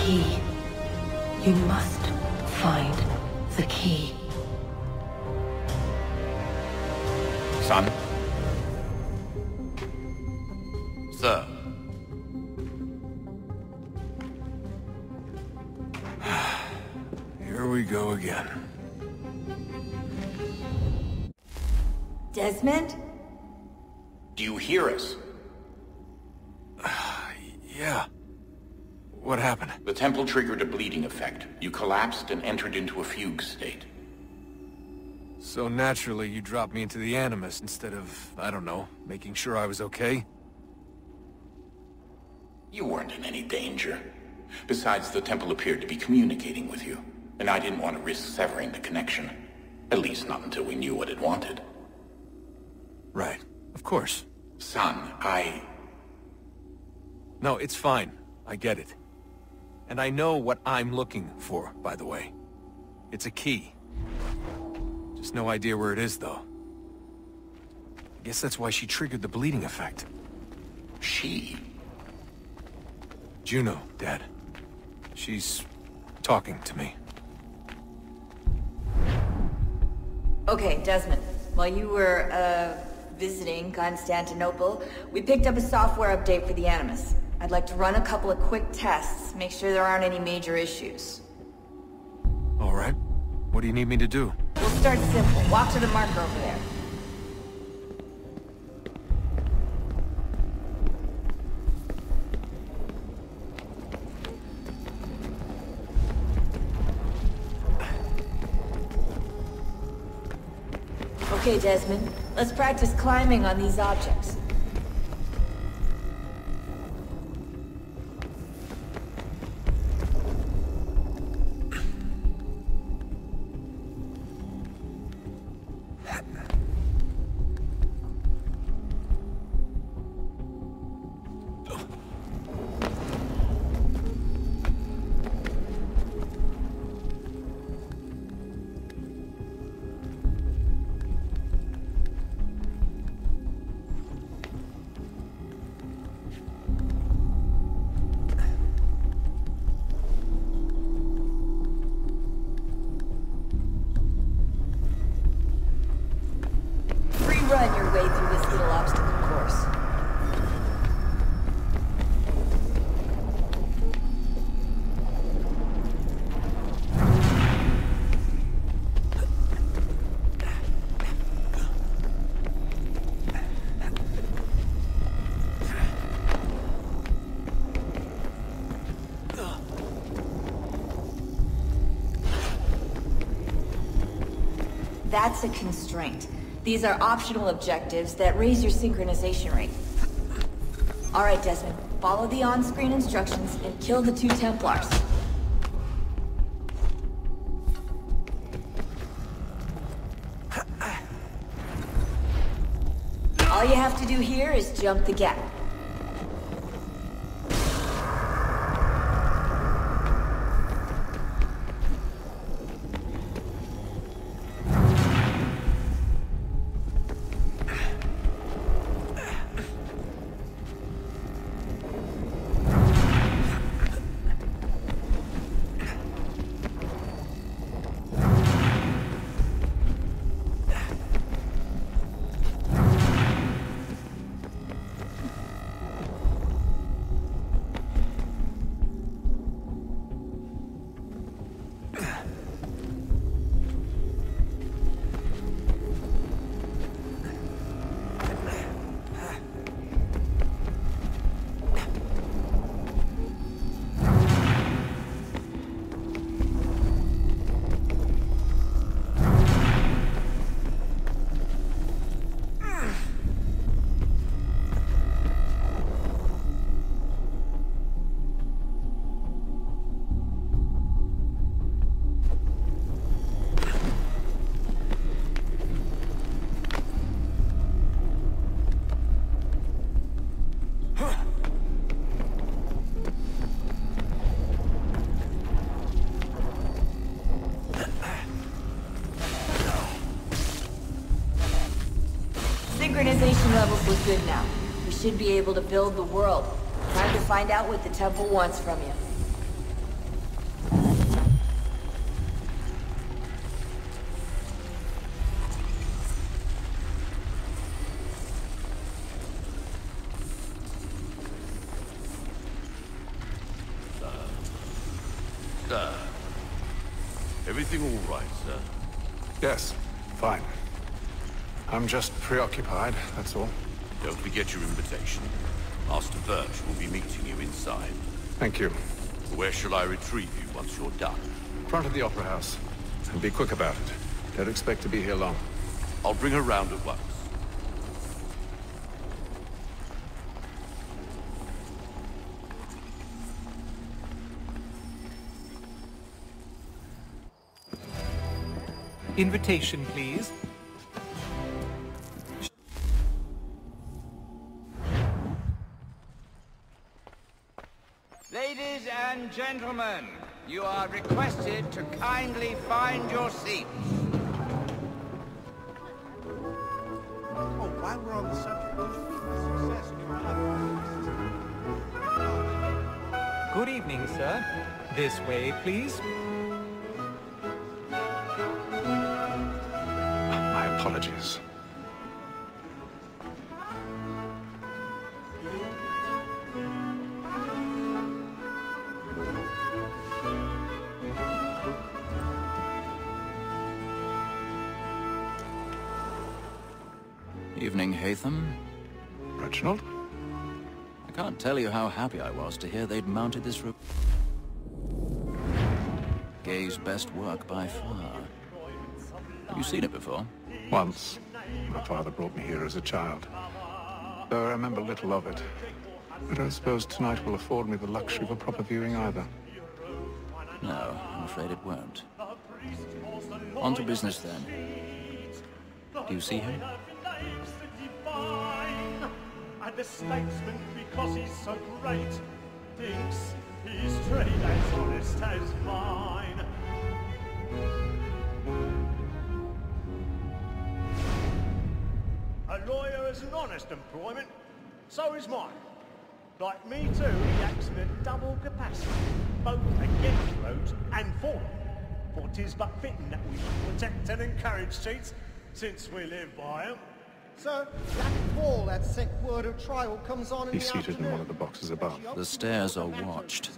key. You must find the key. Son? Sir? Here we go again. Desmond? Do you hear us? Yeah. What happened? The temple triggered a bleeding effect. You collapsed and entered into a fugue state. So naturally, you dropped me into the Animus instead of, I don't know, making sure I was okay? You weren't in any danger. Besides, the temple appeared to be communicating with you, and I didn't want to risk severing the connection. At least not until we knew what it wanted. Right. Of course. Son, No, it's fine. I get it. And I know what I'm looking for, by the way. It's a key. Just no idea where it is, though. I guess that's why she triggered the bleeding effect. She? Juno, Dad. She's talking to me. Okay, Desmond. While you were, visiting Constantinople, we picked up a software update for the Animus. I'd like to run a couple of quick tests, make sure there aren't any major issues. All right. What do you need me to do? We'll start simple. Walk to the marker over there. Okay, Desmond. Let's practice climbing on these objects. Run your way through this little obstacle course. That's a constraint. These are optional objectives that raise your synchronization rate. Alright, Desmond. Follow the on-screen instructions and kill the 2 Templars. All you have to do here is jump the gap. Synchronization levels look good now. We should be able to build the world. Time to find out what the temple wants from you. Sir. Everything all right, sir? Yes, fine. I'm just preoccupied, that's all. Don't forget your invitation. Master Birch will be meeting you inside. Thank you. Where shall I retrieve you once you're done? Front of the Opera House. And be quick about it. Don't expect to be here long. I'll bring her round at once. Invitation, please. Ladies and gentlemen, you are requested to kindly find your seats. Oh, while we're on the subject, did you meet the success of your other? Good evening, sir. This way, please. My apologies. Evening, Hatham. Reginald? I can't tell you how happy I was to hear they'd mounted this Gay's best work by far. Have you seen it before? Once. My father brought me here as a child. Though I remember little of it. I don't suppose tonight will afford me the luxury of a proper viewing either. No, I'm afraid it won't. On to business then. Do you see him? And the statesman, because he's so great, thinks his trade as honest as mine. A lawyer is an honest employment, so is mine. Like me too, he acts in a double capacity, both against roads and for them. For 'tis but fitting that we should protect and encourage cheats, since we live by 'em. Sir, that call, that sick word of trial comes on in He's the seated in one of the boxes above. The stairs are watched.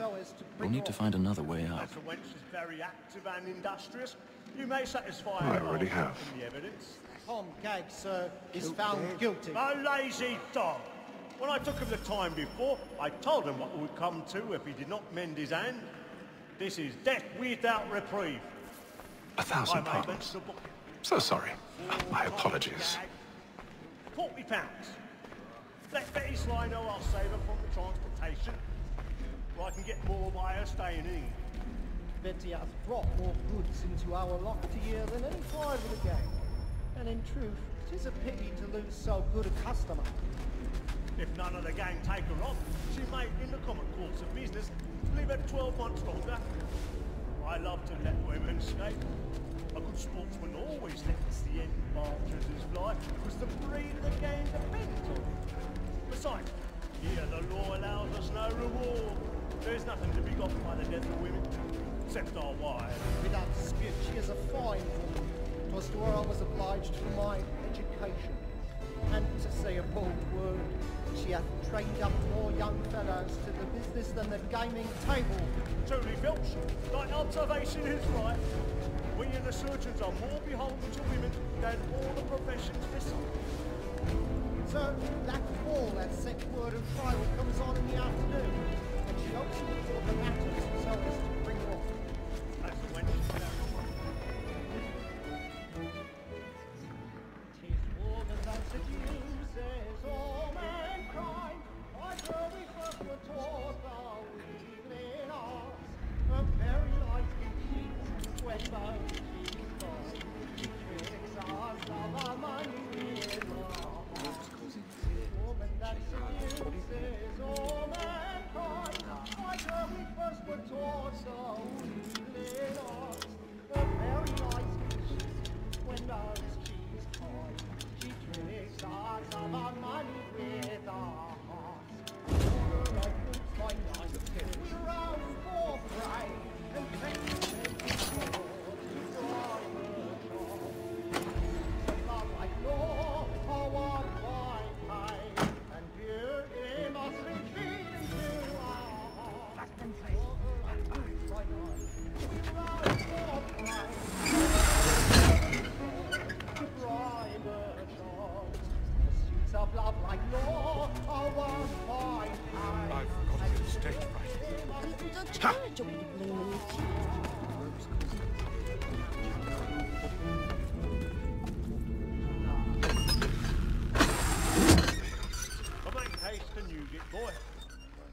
We'll need to find another way up. As the wench is very active and industrious, you may satisfy I her already also have. from the evidence. Tom Gagg, sir, is found guilty. A lazy dog! When I took him the time before, I told him what it would come to if he did not mend his hand. This is death without reprieve. 1,000 I may pardons. mention the book. So sorry. My apologies. £40. Let Betty Sly know I'll save her from the transportation, or I can get more by her staying in. Betty has brought more goods into our locker here than any five of the gang. And in truth, 'tis a pity to lose so good a customer. If none of the gang take her on, she may, in the common course of business, live at 12 months longer. I love to let women escape. A good sportsman always lets the end partridges fly, because the breed of the game depends on it. Besides, here the law allows us no reward. There's nothing to be got by the death of women, except our wives. Without dispute, she is a fine woman. 'Twas to her I was obliged for my education. And to say a bold word, she hath trained up more young fellows to the business than the gaming table. Truly, Filch, thy observation is right. We and the surgeons are more beholden to women than all the professions missing. Sir, that call, that set word of trial comes on in the afternoon, and she hopes to report the matters so as to bring her off. That's the wench. Tis organ that seduces all mankind. I heard we first were taught the evening hours. A very light cheeks when both cheeks fall. Tricks us of our money in love. Woman that seduces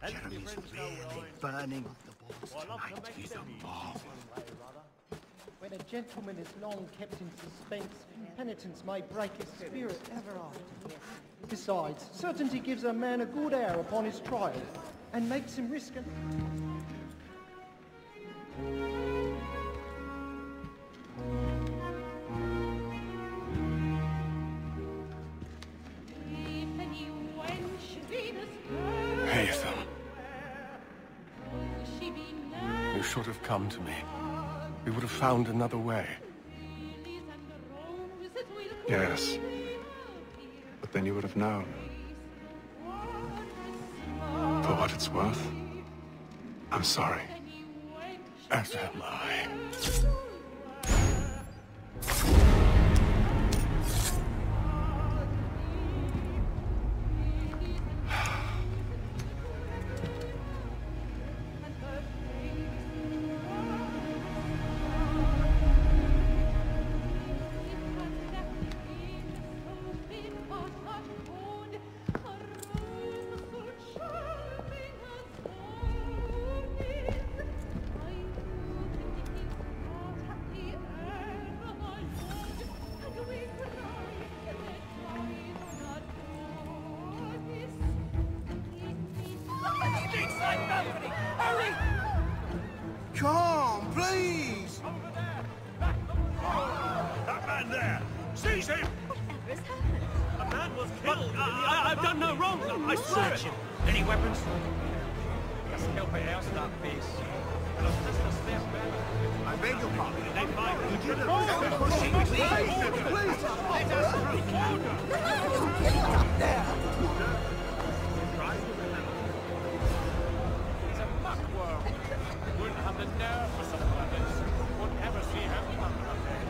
Jeremy's really burning with the balls tonight is a marvel. When a gentleman is long kept in suspense, penitence may break his spirit ever after. Besides, certainty gives a man a good air upon his trial, and makes him risk an... Haytham. You should have come to me. We would have found another way. Yes. But then you would have known. For what it's worth, I'm sorry. As am I. Come, please! That man there! Seize him! Whatever's happened? A man was killed! I've done no wrong! I swear it! Any weapons? I beg your pardon. They find Did you please, let us through. Get up there! It's a muck world. Wouldn't have the nerve for something like this. Wouldn't ever see him come up there.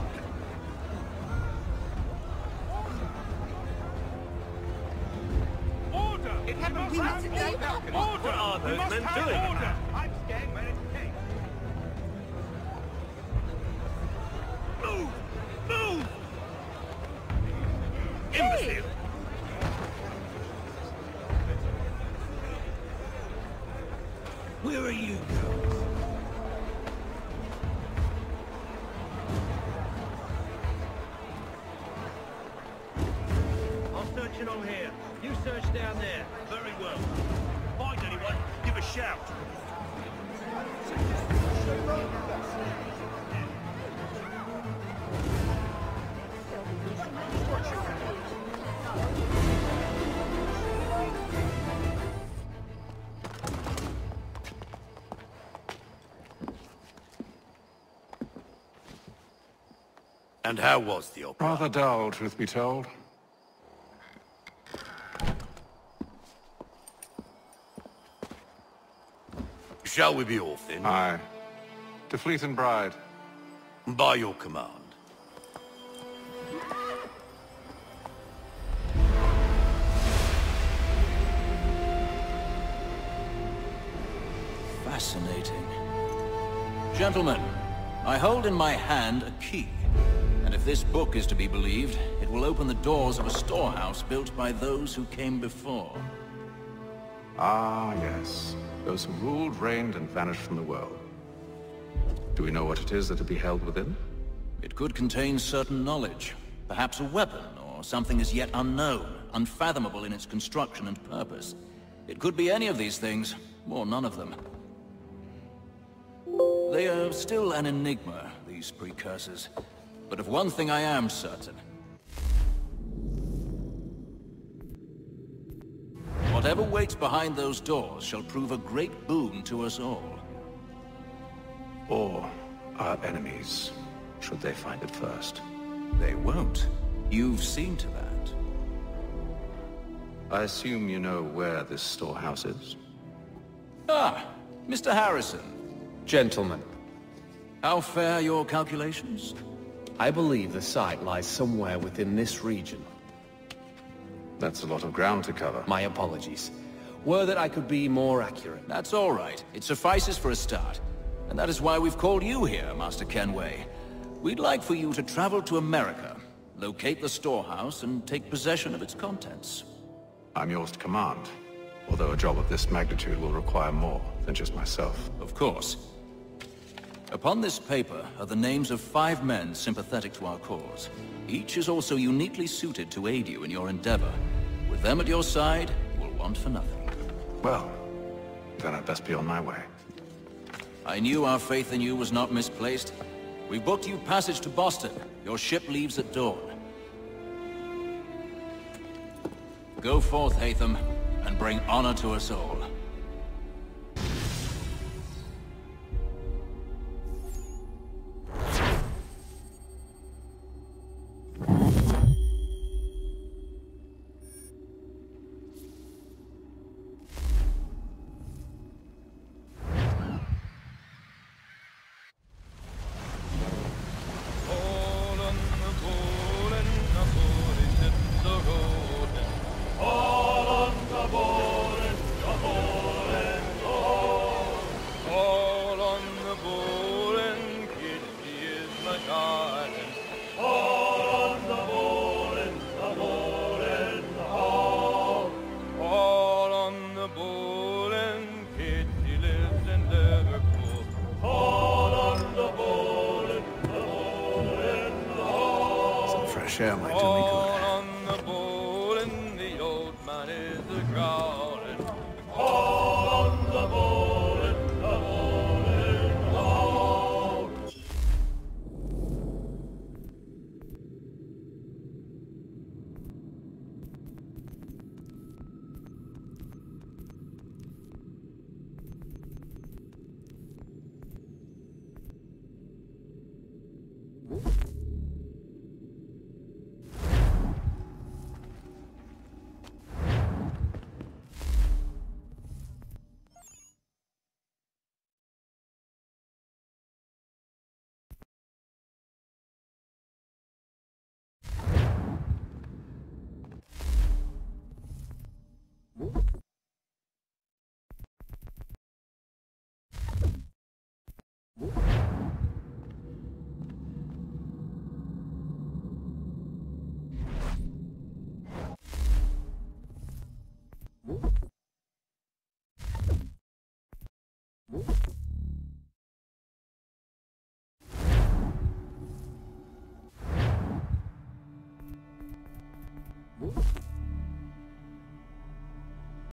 Order! It happened. We must have balcony. Order! What are those men doing? Order! I'm staying where it came. Move! Move! Imbecile! Where are you? I'm searching on here. You search down there. Very well. Find anyone, give a shout. And how was the opera? Rather dull, truth be told. Shall we be off then? Aye. To Fleet and Bride. By your command. Fascinating. Gentlemen, I hold in my hand a key. And if this book is to be believed, it will open the doors of a storehouse built by those who came before. Ah, yes. Those who ruled, reigned, and vanished from the world. Do we know what it is that will be held within? It could contain certain knowledge. Perhaps a weapon, or something as yet unknown, unfathomable in its construction and purpose. It could be any of these things, or none of them. They are still an enigma, these precursors. But of one thing I am certain. Whatever waits behind those doors shall prove a great boon to us all. Or our enemies, should they find it first. They won't. You've seen to that. I assume you know where this storehouse is? Ah, Mr. Harrison. Gentlemen, How fare your calculations? I believe the site lies somewhere within this region. That's a lot of ground to cover. My apologies. Were that I could be more accurate. That's all right. It suffices for a start. And that is why we've called you here, Master Kenway. We'd like for you to travel to America, locate the storehouse, and take possession of its contents. I'm yours to command, although a job of this magnitude will require more than just myself. Of course. Upon this paper are the names of 5 men sympathetic to our cause. Each is also uniquely suited to aid you in your endeavor. With them at your side, you will want for nothing. Well, then I'd best be on my way. I knew our faith in you was not misplaced. We booked you passage to Boston. Your ship leaves at dawn. Go forth, Hatham, and bring honor to us all. Share might do me good.